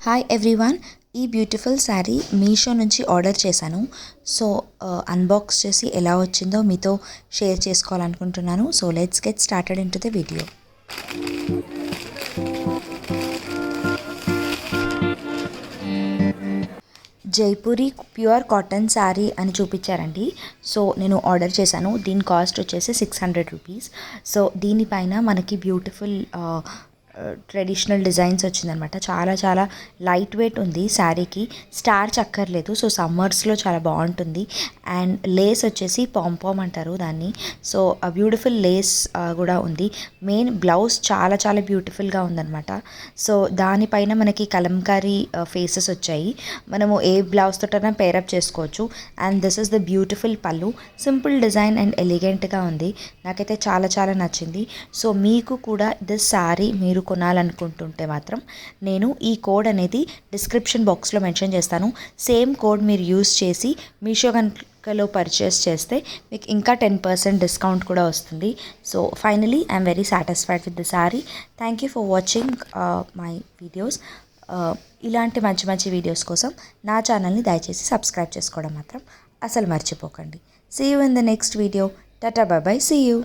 Hi everyone, ఈ beautiful sari Meesho నుంచి order చేశాను. సో అన్బాక్స్ చేసి ఎలా వచ్చిందో మీతో షేర్ చేసుకోవాలనుకుంటున్నాను. So let's get started in to the video. Jaipuri pure cotton sari అని చూపించారండి. సో నేను ఆర్డర్ చేశాను. దీని కాస్ట్ వచ్చేసి 600 రూపీస్. సో దీనిపైన మనకి బ్యూటిఫుల్ ట్రెడిషనల్ డిజైన్స్ వచ్చిందనమాట. చాలా చాలా లైట్ వెయిట్ ఉంది. శారీకి స్టార్చ్ అక్కర్లేదు. సో సమ్మర్స్లో చాలా బాగుంటుంది. అండ్ లేస్ వచ్చేసి పాంపామ్ అంటారు దాన్ని. సో బ్యూటిఫుల్ లేస్ కూడా ఉంది. మెయిన్ బ్లౌజ్ చాలా చాలా బ్యూటిఫుల్గా ఉందన్నమాట. సో దానిపైన మనకి కలంకారీ ఫేసెస్ వచ్చాయి. మనము ఏ బ్లౌజ్ తోటైనా పేరప్ చేసుకోవచ్చు. And this is the beautiful పళ్ళు. సింపుల్ డిజైన్ అండ్ ఎలిగెంట్గా ఉంది. నాకైతే చాలా చాలా నచ్చింది. సో మీకు కూడా దిస్ శారీ మీరు కొనాలనుకుంటుంటే మాత్రం నేను ఈ కోడ్ అనేది డిస్క్రిప్షన్ బాక్స్లో మెన్షన్ చేస్తాను. సేమ్ కోడ్ మీరు యూస్ చేసి మీషో కనుకలో పర్చేస్ చేస్తే మీకు ఇంకా 10% డిస్కౌంట్ కూడా వస్తుంది. So finally I'm very satisfied with the sari. Thank you for watching my videos. ఇలాంటి మంచి మంచి వీడియోస్ కోసం నా ఛానల్ని దయచేసి సబ్స్క్రైబ్ చేసుకోవడం మాత్రం అసలు మర్చిపోకండి. See you in the next video. Tata bye bye. See you.